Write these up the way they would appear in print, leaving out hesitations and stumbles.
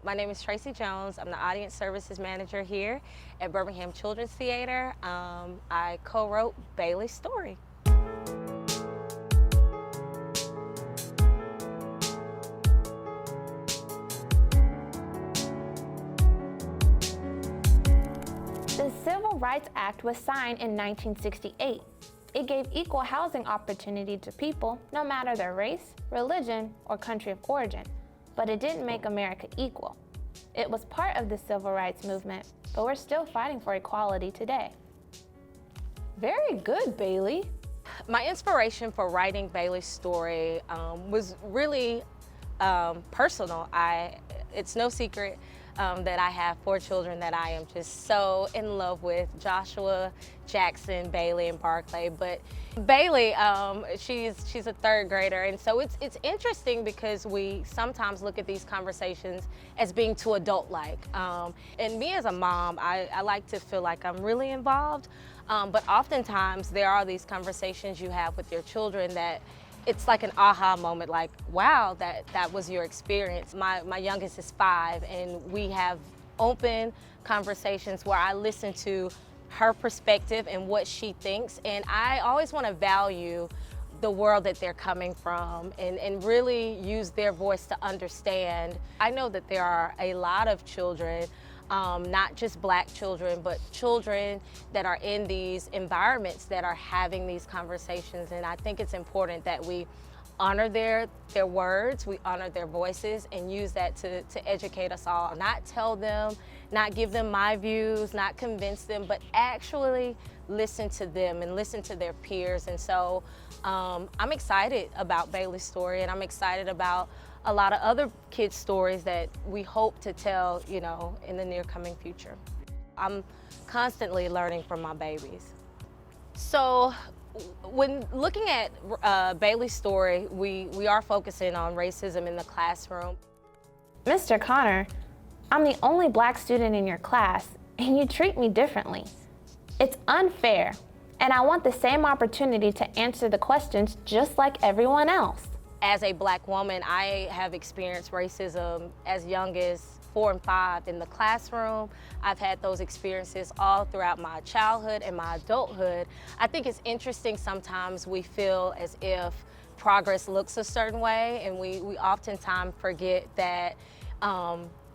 My name is Traci Jones. I'm the Audience Services Manager here at Birmingham Children's Theatre. I co-wrote Bailee's story. The Civil Rights Act was signed in 1968. It gave equal housing opportunity to people, no matter their race, religion, or country of origin. But it didn't make America equal. It was part of the civil rights movement, but we're still fighting for equality today. Very good, Bailee. My inspiration for writing Bailee's story was really personal. It's no secret that I have 4 children that I am just so in love with: Joshua, Jackson, Bailee, and Barclay. But Bailee, she's a 3rd grader, and so it's interesting because we sometimes look at these conversations as being too adult-like. And me as a mom, I like to feel like I'm really involved, but oftentimes there are these conversations you have with your children that it's like an aha moment, like, wow, that was your experience. My youngest is 5, and we have open conversations where I listen to her perspective and what she thinks, and I always want to value the world that they're coming from and really use their voice to understand. I know that there are a lot of children, not just Black children, but children that are in these environments that are having these conversations, and I think it's important that we honor their words, we honor their voices, and use that to educate us all. Not tell them, not give them my views, not convince them, but actually listen to them and listen to their peers. And so I'm excited about Bailee's story, and I'm excited about a lot of other kids' stories that we hope to tell, you know, in the near coming future. I'm constantly learning from my babies. So when looking at Bailee's story, we are focusing on racism in the classroom. Mr. Connor, I'm the only Black student in your class, and you treat me differently. It's unfair, and I want the same opportunity to answer the questions just like everyone else. As a Black woman, I have experienced racism as young as 4 and 5 in the classroom. I've had those experiences all throughout my childhood and my adulthood. I think it's interesting sometimes we feel as if progress looks a certain way, and we oftentimes forget that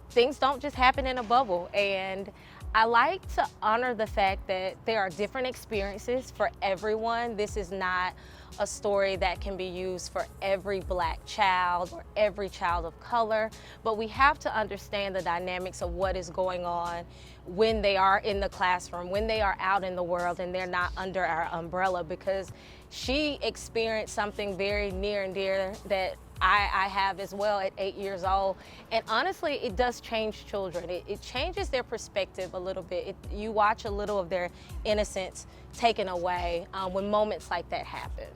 things don't just happen in a bubble. And I like to honor the fact that there are different experiences for everyone. This is not a story that can be used for every Black child or every child of color, but we have to understand the dynamics of what is going on when they are in the classroom, when they are out in the world and they're not under our umbrella, because she experienced something very near and dear that I have as well at 8 years old. And honestly, it does change children. It changes their perspective a little bit. You watch a little of their innocence taken away when moments like that happen.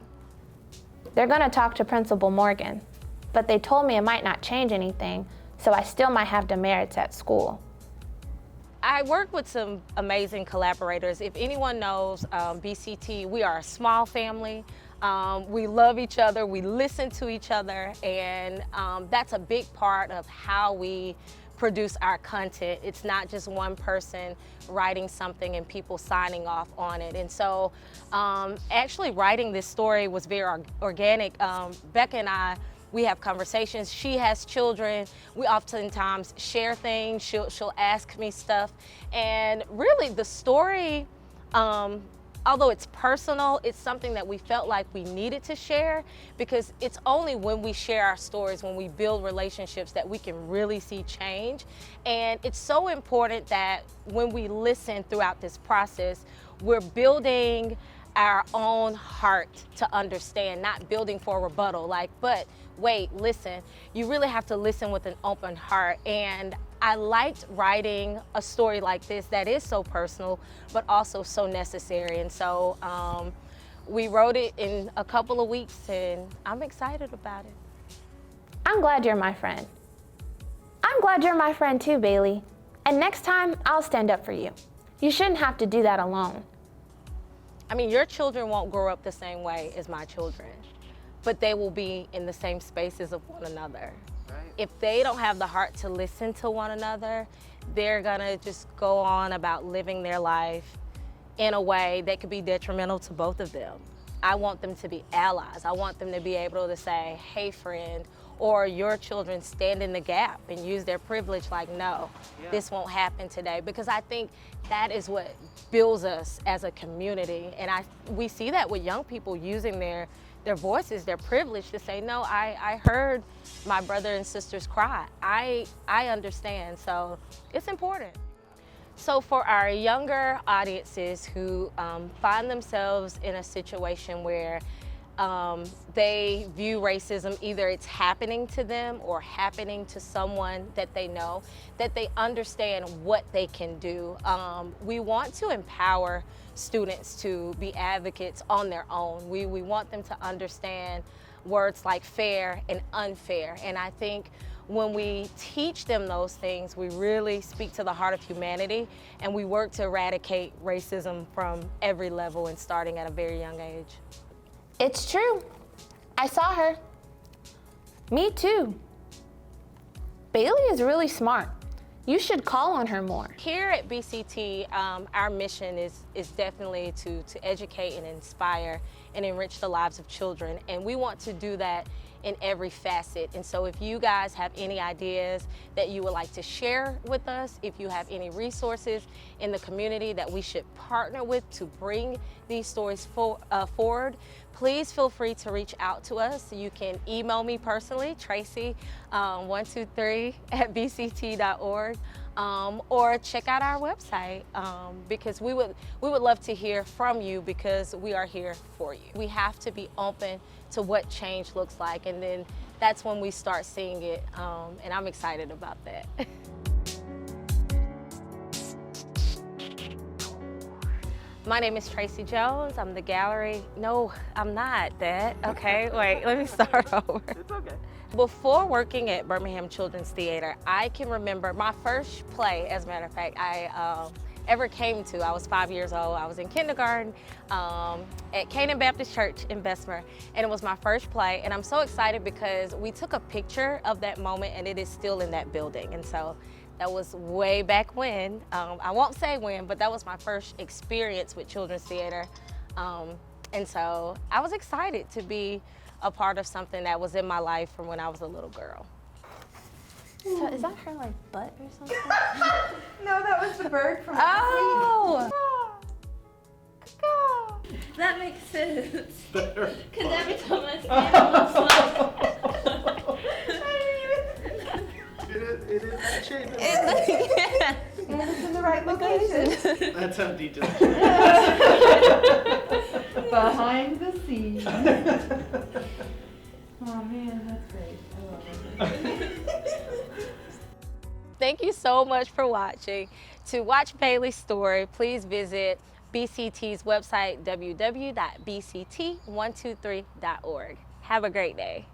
They're gonna talk to Principal Morgan, but they told me it might not change anything, so I still might have demerits at school. I work with some amazing collaborators. If anyone knows BCT, we are a small family. We love each other, we listen to each other, and that's a big part of how we produce our content. It's not just one person writing something and people signing off on it. And so actually writing this story was very organic. Becca and I, we have conversations. She has children. We oftentimes share things. She'll ask me stuff. And really the story, although it's personal, it's something that we felt like we needed to share, because it's only when we share our stories, when we build relationships, that we can really see change. And it's so important that when we listen throughout this process, we're building our own heart to understand, not building for a rebuttal, like, but wait, listen, you really have to listen with an open heart. And I liked writing a story like this that is so personal, but also so necessary. And so we wrote it in a couple of weeks, and I'm excited about it. I'm glad you're my friend. I'm glad you're my friend too, Bailee. And next time, I'll stand up for you. You shouldn't have to do that alone. I mean, your children won't grow up the same way as my children, but they will be in the same spaces of one another. Right. if they don't have the heart to listen to one another, they're gonna just go on about living their life in a way that could be detrimental to both of them. I want them to be allies. I want them to be able to say, hey friend, or your children stand in the gap and use their privilege like, no, this won't happen today. Because I think that is what builds us as a community. And we see that with young people using their voices, their privilege to say, no, I heard my brother and sisters cry. I understand, so it's important. So for our younger audiences who find themselves in a situation where they view racism, either it's happening to them or happening to someone that they know, that they understand what they can do. We want to empower students to be advocates on their own. We want them to understand words like fair and unfair. And I think when we teach them those things, we really speak to the heart of humanity, and we work to eradicate racism from every level and starting at a very young age. It's true. I saw her. Me too. Bailee is really smart. You should call on her more. Here at BCT, our mission is definitely to educate and inspire and enrich the lives of children, and we want to do that in every facet. And so if you guys have any ideas that you would like to share with us, if you have any resources in the community that we should partner with to bring these stories forward, please feel free to reach out to us. You can email me personally, Traci123@bct.org, or check out our website, because we would love to hear from you, because we are here for you. We have to be open to what change looks like, and then that's when we start seeing it, and I'm excited about that. My name is Traci Jones. I'm the gallery. No, I'm not that. Okay, wait, let me start over. It's okay. Before working at Birmingham Children's Theater, I can remember my first play, as a matter of fact, I ever came to. I was 5 years old. I was in kindergarten at Canaan Baptist Church in Bessemer, and it was my first play. And I'm so excited because we took a picture of that moment, and it is still in that building. And so that was way back when. I won't say when, but that was my first experience with children's theater. And so I was excited to be a part of something that was in my life from when I was a little girl. So is that her like butt or something? No, that was the bird from Oh! That makes sense. Better. Because every time I stand, it looks like. It is that shape. And it's in the right location. That's how detailed. Behind the scenes. Oh man, that's great. I love it. Thank you so much for watching. To watch Bailee's story, please visit BCT's website, www.bct123.org. Have a great day.